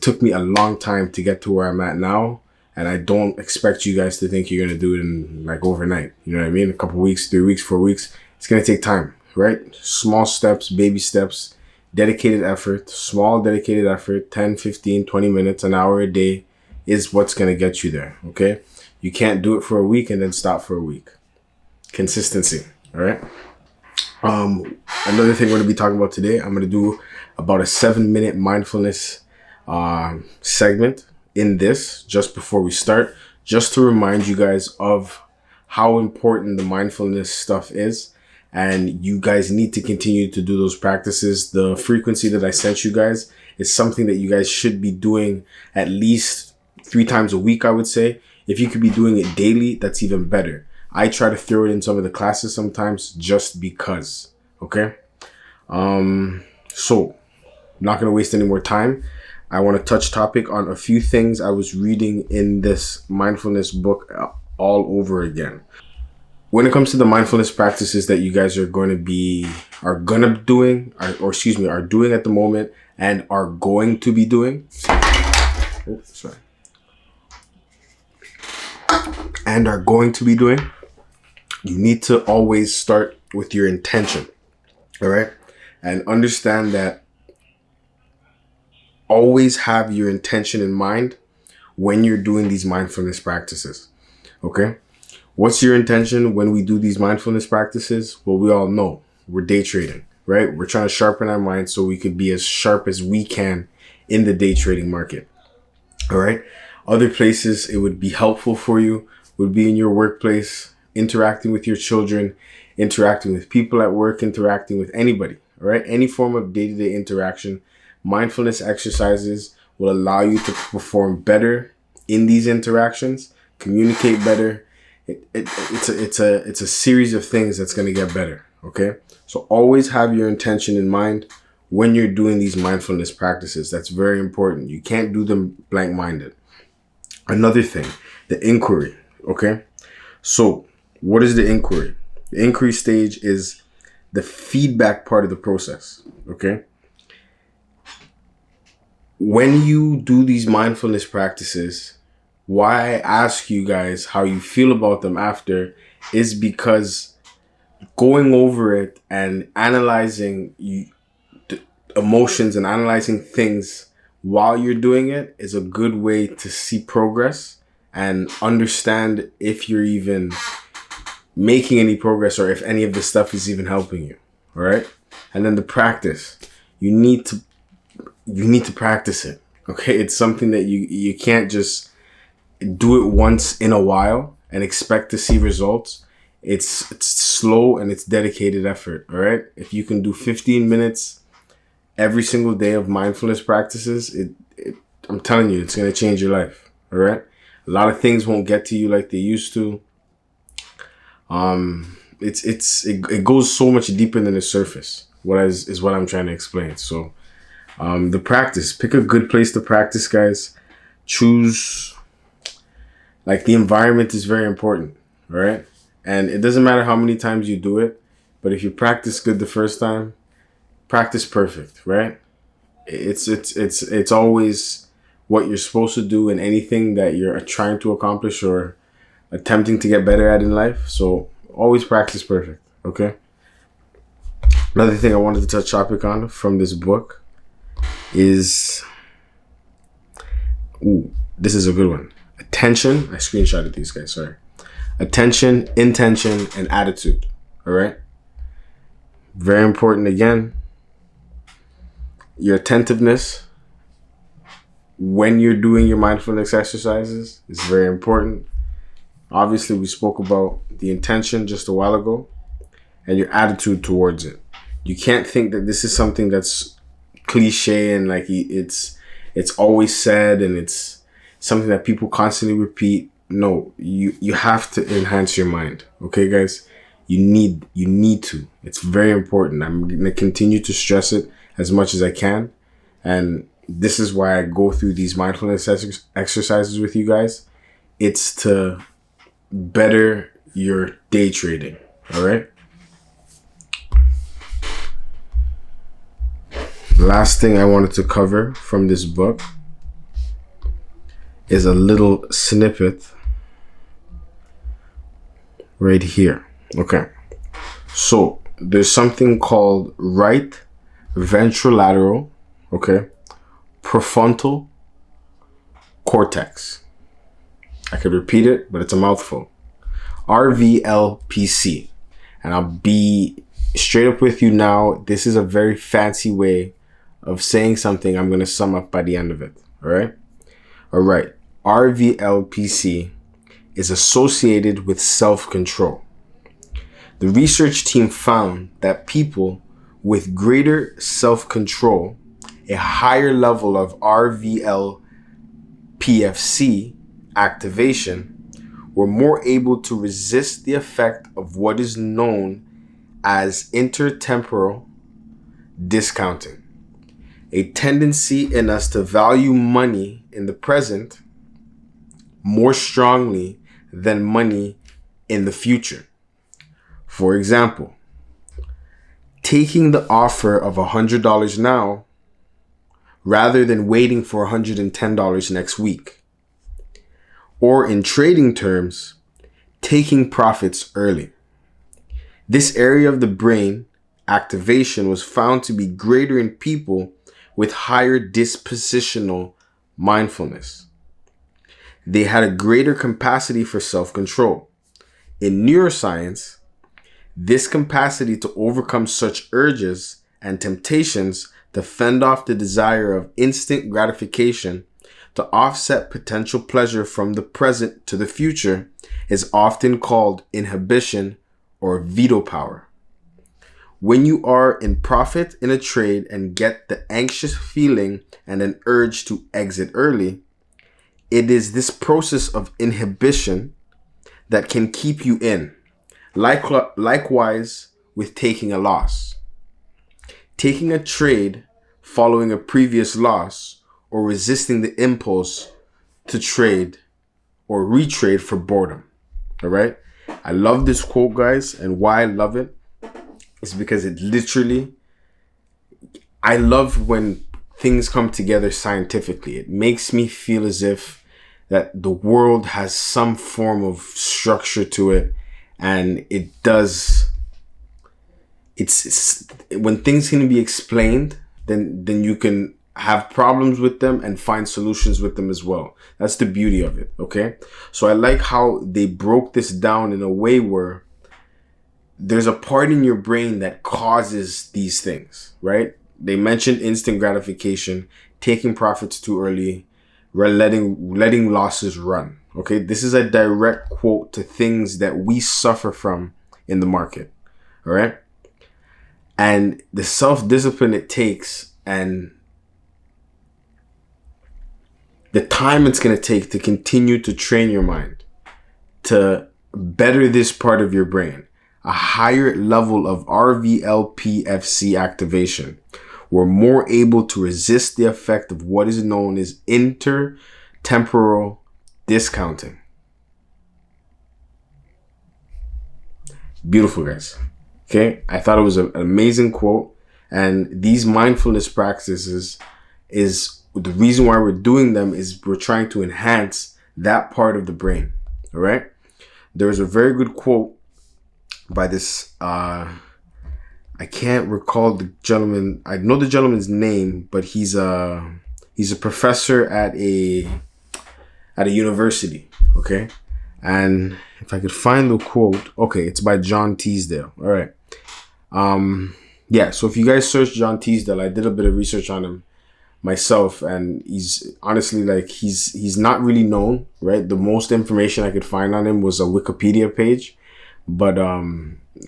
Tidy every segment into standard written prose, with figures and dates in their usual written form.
took me a long time to get to where I'm at now. And I don't expect you guys to think you're going to do it in like overnight. You know what I mean? A couple weeks, 3 weeks, 4 weeks. It's going to take time, right? Small steps, baby steps, dedicated effort, small dedicated effort, 10, 15, 20 minutes, an hour a day is what's going to get you there. Okay. You can't do it for a week and then stop for a week. Consistency. All right. Another thing we're going to be talking about today, I'm going to do about a 7-minute mindfulness segment in this just before we start, just to remind you guys of how important the mindfulness stuff is. And you guys need to continue to do those practices. The frequency that I sent you guys is something that you guys should be doing at least 3 times a week, I would say. If you could be doing it daily, that's even better. I try to throw it in some of the classes sometimes just because, okay? So, not going to waste any more time. I want to touch topic on a few things I was reading in this mindfulness book all over again. When it comes to the mindfulness practices that you guys are doing at the moment and are going to be doing, you need to always start with your intention, all right? And understand that always have your intention in mind when you're doing these mindfulness practices, okay? What's your intention when we do these mindfulness practices? Well, we all know we're day trading, right? We're trying to sharpen our minds so we could be as sharp as we can in the day trading market, all right? Other places it would be helpful for you would be in your workplace, interacting with your children, interacting with people at work, interacting with anybody, all right? Any form of day-to-day interaction. Mindfulness exercises will allow you to perform better in these interactions, communicate better. It's a series of things that's going to get better, okay? So always have your intention in mind when you're doing these mindfulness practices. That's very important. You can't do them blank-minded. Another thing, the inquiry, okay? So what is the inquiry? The inquiry stage is the feedback part of the process, okay? When you do these mindfulness practices, why I ask you guys how you feel about them after is because going over it and analyzing the emotions and analyzing things while you're doing it is a good way to see progress and understand if you're even making any progress or if any of this stuff is even helping you. All right. And then the practice, you need to practice it. Okay. It's something that you can't just do it once in a while and expect to see results. It's slow and it's dedicated effort. All right. If you can do 15 minutes every single day of mindfulness practices, I'm telling you, it's going to change your life. All right. A lot of things won't get to you like they used to. It goes so much deeper than the surface. What is what I'm trying to explain. So, the practice, pick a good place to practice, guys. Choose, like, the environment is very important. All right. And it doesn't matter how many times you do it, but if you practice good the first time, practice perfect, right? It's always what you're supposed to do in anything that you're trying to accomplish or attempting to get better at in life. So always practice perfect, okay? Another thing I wanted to touch topic on from this book is, this is a good one. Attention. I screenshotted these guys, sorry. Attention, intention, and attitude, all right? Very important again. Your attentiveness when you're doing your mindfulness exercises is very important. Obviously, we spoke about the intention just a while ago and your attitude towards it. You can't think that this is something that's cliche and like it's always said and it's something that people constantly repeat. No, you have to enhance your mind. Okay, guys? You need to. It's very important. I'm going to continue to stress it as much as I can. And this is why I go through these mindfulness exercises with you guys. It's to better your day trading. All right. The last thing I wanted to cover from this book is a little snippet right here. Okay. So there's something called right ventrolateral, okay, prefrontal cortex. I could repeat it, but it's a mouthful. RVLPC. And I'll be straight up with you now. This is a very fancy way of saying something I'm going to sum up by the end of it. All right. All right. RVLPC is associated with self-control. The research team found that people with greater self-control, a higher level of RVLPFC activation, were more able to resist the effect of what is known as intertemporal discounting, a tendency in us to value money in the present more strongly than money in the future. For example, taking the offer of $100 now rather than waiting for $110 next week. Or in trading terms, taking profits early. This area of the brain activation was found to be greater in people with higher dispositional mindfulness. They had a greater capacity for self-control. In neuroscience, this capacity to overcome such urges and temptations to fend off the desire of instant gratification to offset potential pleasure from the present to the future is often called inhibition or veto power. When you are in profit in a trade and get the anxious feeling and an urge to exit early, it is this process of inhibition that can keep you in. Likewise with taking a loss. Taking a trade following a previous loss or resisting the impulse to trade or retrade for boredom. All right. I love this quote, guys. And why I love it is because it literally, I love when things come together scientifically. It makes me feel as if that the world has some form of structure to it. And it does, it's when things can be explained, then you can have problems with them and find solutions with them as well. That's the beauty of it, okay? So I like how they broke this down in a way where there's a part in your brain that causes these things, right? They mentioned instant gratification, taking profits too early, letting losses run, okay? This is a direct quote to things that we suffer from in the market, all right? And the self-discipline it takes and the time it's going to take to continue to train your mind to better this part of your brain, a higher level of RVLPFC activation, we're more able to resist the effect of what is known as intertemporal discounting. Beautiful, guys. Okay, I thought it was an amazing quote, and these mindfulness practices is the reason why we're doing them is we're trying to enhance that part of the brain. All right. There's a very good quote by this, I can't recall the gentleman. I know the gentleman's name, but he's a professor at a university. Okay. And if I could find the quote, okay, it's by John Teasdale. All right. Yeah. So if you guys search John Teasdale, I did a bit of research on him myself, and he's honestly like he's not really known, right? The most information I could find on him was a Wikipedia page, but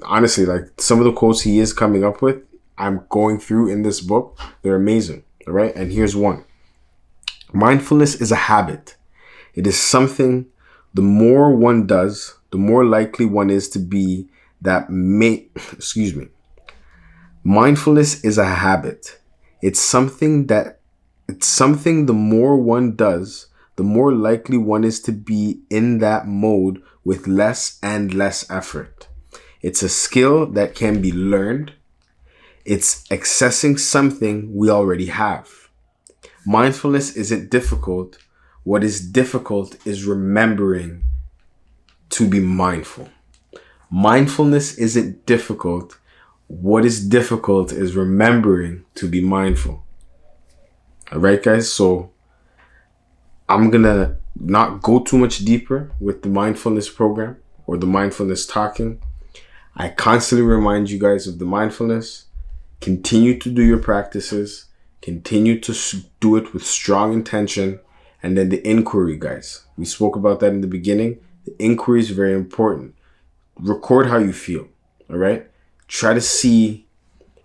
honestly, like some of the quotes he is coming up with, I'm going through in this book, they're amazing. All right, and here's one: mindfulness is a habit. It is something the more one does, the more likely one is to be that mindfulness is a habit. It's something the more one does, the more likely one is to be in that mode with less and less effort. It's a skill that can be learned. It's accessing something we already have. Mindfulness isn't difficult What is difficult is remembering to be mindful. Mindfulness isn't difficult. What is difficult is remembering to be mindful. All right, guys? So I'm going to not go too much deeper with the mindfulness program or the mindfulness talking. I constantly remind you guys of the mindfulness. Continue to do your practices. Continue to do it with strong intention. And then the inquiry, guys. We spoke about that in the beginning. The inquiry is very important. Record how you feel. All right? Try to see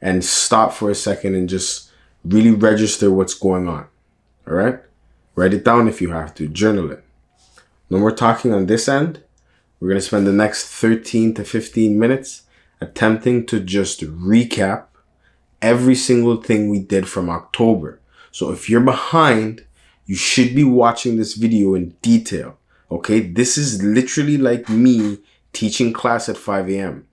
and stop for a second and just really register what's going on. All right? Write it down if you have to. Journal it. When we're talking on this end, we're going to spend the next 13 to 15 minutes attempting to just recap every single thing we did from October. So if you're behind, you should be watching this video in detail. Okay? This is literally like me teaching class at 5 a.m.